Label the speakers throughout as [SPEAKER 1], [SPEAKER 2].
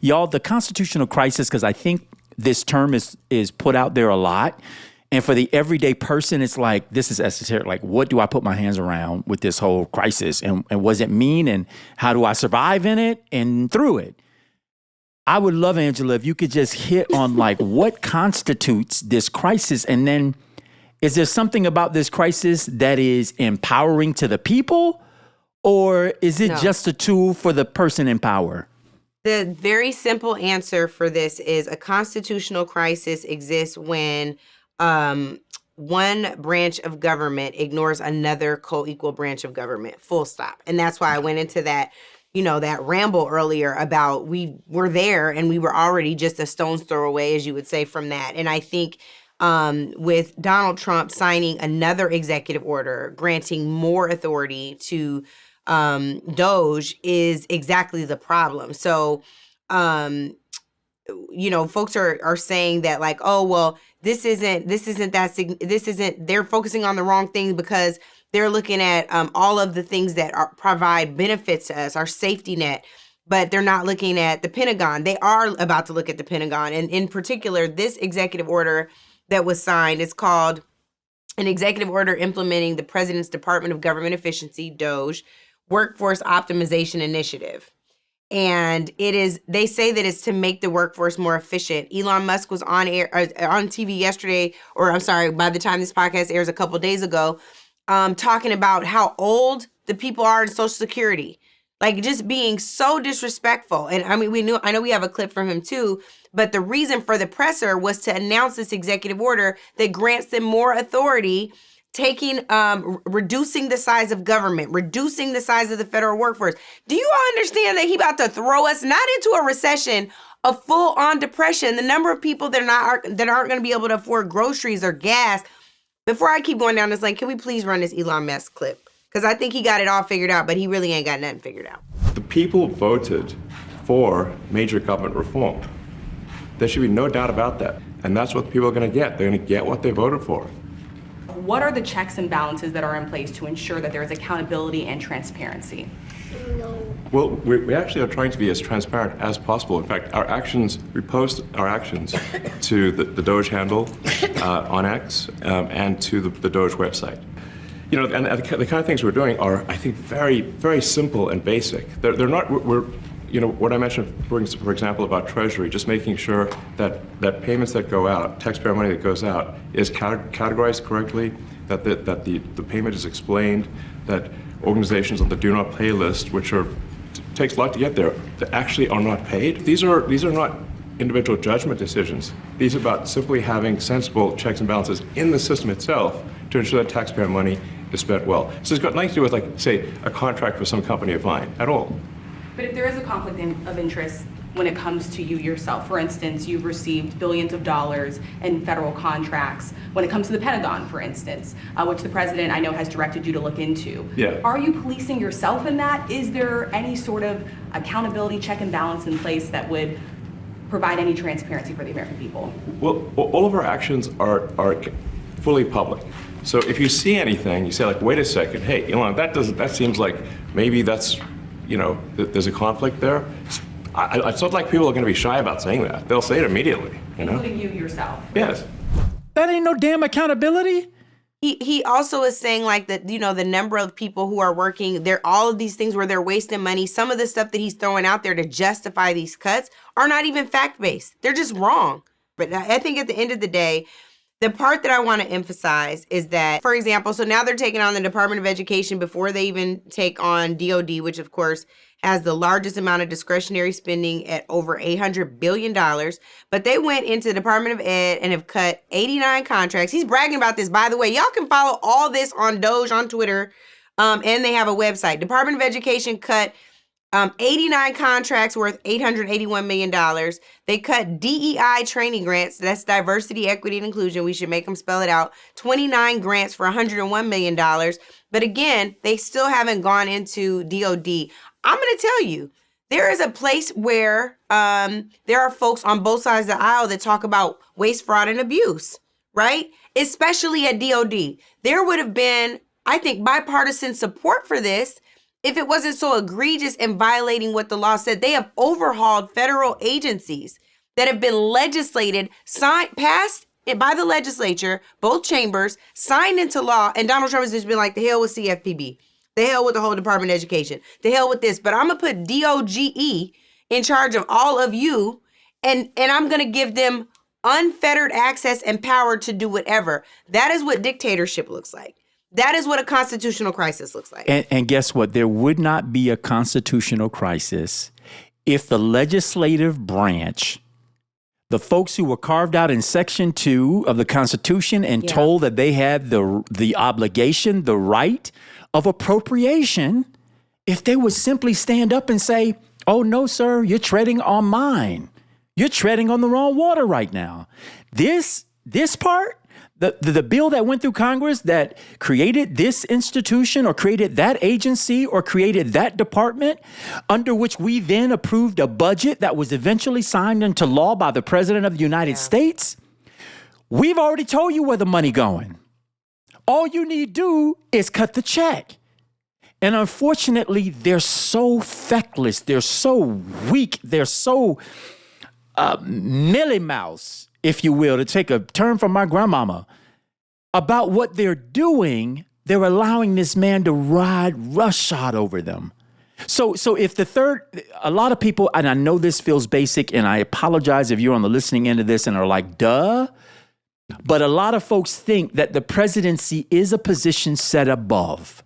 [SPEAKER 1] Y'all, the constitutional crisis, because I think this term is put out there a lot. And for the everyday person, it's like, this is esoteric. Like, what do I put my hands around with this whole crisis? And what does it mean? And how do I survive in it and through it? I would love, Angela, if you could just hit on like what constitutes this crisis. And then is there something about this crisis that is empowering to the people? Or is it just a tool for the person in power?
[SPEAKER 2] The very simple answer for this is a constitutional crisis exists when one branch of government ignores another co-equal branch of government, full stop. And that's why I went into that, that ramble earlier about we were there and we were already just a stone's throw away, as you would say, from that. And I think with Donald Trump signing another executive order granting more authority to DOGE is exactly the problem. So, folks are saying that like, oh, well, they're focusing on the wrong things because they're looking at all of the things that provide benefits to us, our safety net, but they're not looking at the Pentagon. They are about to look at the Pentagon. And in particular, this executive order that was signed is called an executive order implementing the President's Department of Government Efficiency, DOGE, Workforce Optimization Initiative. And they say that it's to make the workforce more efficient. Elon Musk was on TV yesterday, by the time this podcast airs a couple days ago, talking about how old the people are in Social Security, like just being so disrespectful. And I mean, I know we have a clip from him too, but the reason for the presser was to announce this executive order that grants them more authority, reducing the size of government, reducing the size of the federal workforce. Do you all understand that he about to throw us not into a recession, a full-on depression? The number of people that aren't going to be able to afford groceries or gas. Before I keep going down this lane, can we please run this Elon Musk clip? Because I think he got it all figured out, but he really ain't got nothing figured out.
[SPEAKER 3] The people voted for major government reform. There should be no doubt about that. And that's what people are going to get. They're going to get what they voted for.
[SPEAKER 4] What are the checks and balances that are in place to ensure that there is accountability and transparency?
[SPEAKER 3] Well, we actually are trying to be as transparent as possible. In fact, we post our actions to the Doge handle on X and to the Doge website. And the kind of things we're doing are, I think, very, very simple and basic. They're not, what I mentioned, for example, about Treasury, just making sure that payments that go out, taxpayer money that goes out, is categorized correctly, that the payment is explained, that organizations on the do not pay list, which takes a lot to get there, that actually are not paid. These are not individual judgment decisions. These are about simply having sensible checks and balances in the system itself to ensure that taxpayer money is spent well. So it's got nothing to do with, like, say, a contract with some company of mine at all.
[SPEAKER 4] But if there is a conflict of interest when it comes to you yourself, for instance, you've received billions of dollars in federal contracts when it comes to the Pentagon, for instance, which the president I know has directed you to look into.
[SPEAKER 3] Yeah.
[SPEAKER 4] Are you policing yourself in that? Is there any sort of accountability check and balance in place that would provide any transparency for the American people?
[SPEAKER 3] Well, all of our actions are fully public. So if you see anything, you say, like, wait a second, hey, Elon, that seems like maybe that's, there's a conflict there. It's not like people are going to be shy about saying that. They'll say it immediately,
[SPEAKER 4] Including you yourself.
[SPEAKER 3] Yes.
[SPEAKER 1] That ain't no damn accountability.
[SPEAKER 2] He also is saying, like, that, the number of people who are working, all of these things where they're wasting money. Some of the stuff that he's throwing out there to justify these cuts are not even fact-based. They're just wrong. But I think at the end of the day, the part that I want to emphasize is that, for example, so now they're taking on the Department of Education before they even take on DOD, which, of course, has the largest amount of discretionary spending at over $800 billion. But they went into the Department of Ed and have cut 89 contracts. He's bragging about this, by the way. Y'all can follow all this on Doge on Twitter, and they have a website. Department of Education cut 89 contracts worth $881 million. They cut DEI training grants. That's diversity, equity, and inclusion. We should make them spell it out. 29 grants for $101 million. But again, they still haven't gone into DOD. I'm going to tell you, there is a place where there are folks on both sides of the aisle that talk about waste, fraud, and abuse, right? Especially at DOD. There would have been, I think, bipartisan support for this if it wasn't so egregious and violating what the law said. They have overhauled federal agencies that have been legislated, passed by the legislature, both chambers, signed into law, and Donald Trump has just been like, the hell with CFPB, the hell with the whole Department of Education, the hell with this, but I'm going to put DOGE in charge of all of you, and I'm going to give them unfettered access and power to do whatever. That is what dictatorship looks like. That is what a constitutional crisis looks like.
[SPEAKER 1] And guess what? There would not be a constitutional crisis if the legislative branch, the folks who were carved out in Section 2 of the Constitution and told that they had the obligation, the right of appropriation, if they would simply stand up and say, oh, no, sir, you're treading on mine. You're treading on the wrong water right now. This part, the bill that went through Congress that created this institution or created that agency or created that department, under which we then approved a budget that was eventually signed into law by the President of the United States, we've already told you where the money going. All you need to do is cut the check. And unfortunately, they're so feckless, they're so weak, they're so mealy-mouse, if you will, to take a term from my grandmama, about what they're doing. They're allowing this man to ride roughshod over them. So if a lot of people, and I know this feels basic, and I apologize if you're on the listening end of this and are like, duh, but a lot of folks think that the presidency is a position set above.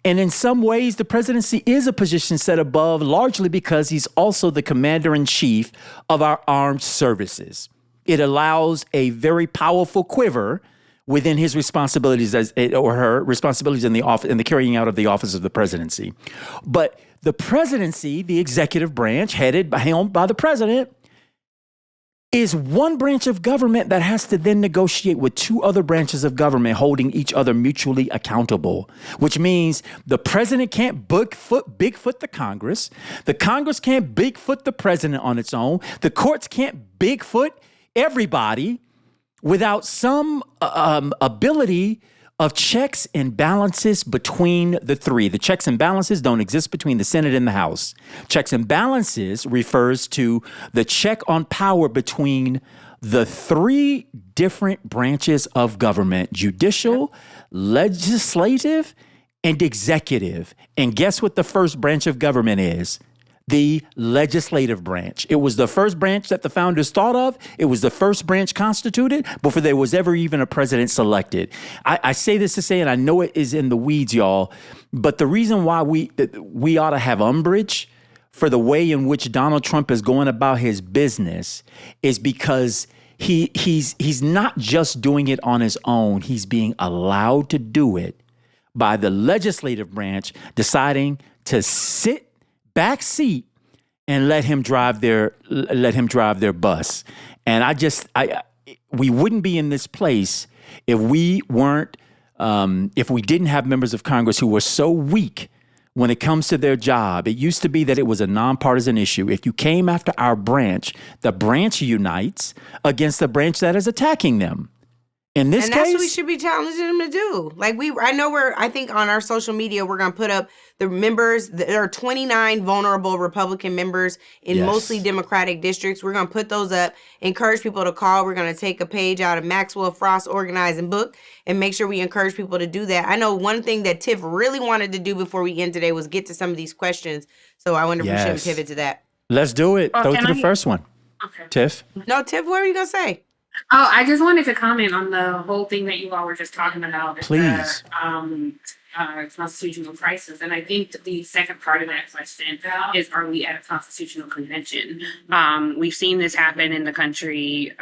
[SPEAKER 1] And in some ways, the presidency is a position set above, largely because he's also the commander-in-chief of our armed services. It allows a very powerful quiver within his responsibilities or her responsibilities in the carrying out of the office of the presidency. But the presidency, the executive branch, helmed by the president, is one branch of government that has to then negotiate with two other branches of government holding each other mutually accountable, which means the president can't Bigfoot the Congress. The Congress can't Bigfoot the president on its own. The courts can't Bigfoot everybody without some ability of checks and balances between the three. The checks and balances don't exist between the Senate and the House. Checks and balances refers to the check on power between the three different branches of government: judicial, legislative, and executive. And guess what the first branch of government is? The legislative branch. It was the first branch that the founders thought of. It was the first branch constituted before there was ever even a president selected. I say this to say, and I know it is in the weeds, y'all, but the reason why we ought to have umbrage for the way in which Donald Trump is going about his business is because he's not just doing it on his own. He's being allowed to do it by the legislative branch deciding to sit back seat and let him drive their bus. And we wouldn't be in this place if we didn't have members of Congress who were so weak when it comes to their job. It used to be that it was a nonpartisan issue. If you came after our branch, the branch unites against the branch that is attacking them. In this case,
[SPEAKER 2] and that's what we should be challenging them to do. I think on our social media, we're going to put up the members. There are 29 vulnerable Republican members in mostly Democratic districts. We're going to put those up, encourage people to call. We're going to take a page out of Maxwell Frost's organizing book and make sure we encourage people to do that. I know one thing that Tiff really wanted to do before we end today was get to some of these questions. So I wonder if we should pivot to that.
[SPEAKER 1] Let's do it. Go to the first one.
[SPEAKER 5] Okay.
[SPEAKER 1] Tiff?
[SPEAKER 2] No, Tiff, what were you going to say?
[SPEAKER 5] Oh, I just wanted to comment on the whole thing that you all were just talking about.
[SPEAKER 1] Please.
[SPEAKER 5] Constitutional crisis. And I think the second part of that question is, are we at a constitutional convention? We've seen this happen in the country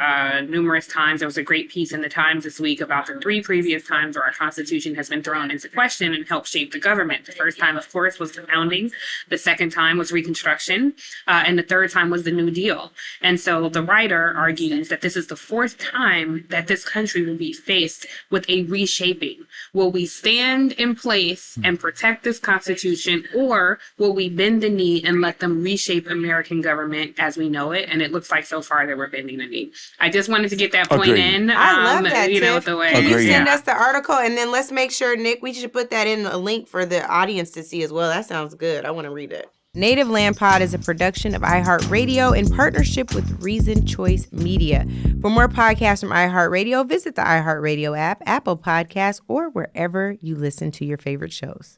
[SPEAKER 5] numerous times. There was a great piece in the Times this week about the 3 previous times where our Constitution has been thrown into question and helped shape the government. The first time, of course, was the founding. The second time was Reconstruction. And the third time was the New Deal. And so the writer argues that this is the 4th time that this country will be faced with a reshaping. Will we stand in place and protect this Constitution, or will we bend the knee and let them reshape American government as we know it? And it looks like so far that we're bending the knee. I just wanted to get that point in.
[SPEAKER 2] I love that, Tiff.
[SPEAKER 5] The way.
[SPEAKER 2] Can you send us the article? And then let's make sure, Nick, we should put that in a link for the audience to see as well. That sounds good. I want to read it. Native Land Pod is a production of iHeart Radio in partnership with Reason Choice Media. For more podcasts from iHeart Radio, visit the iHeart Radio app, Apple Podcasts, or wherever you listen to your favorite shows.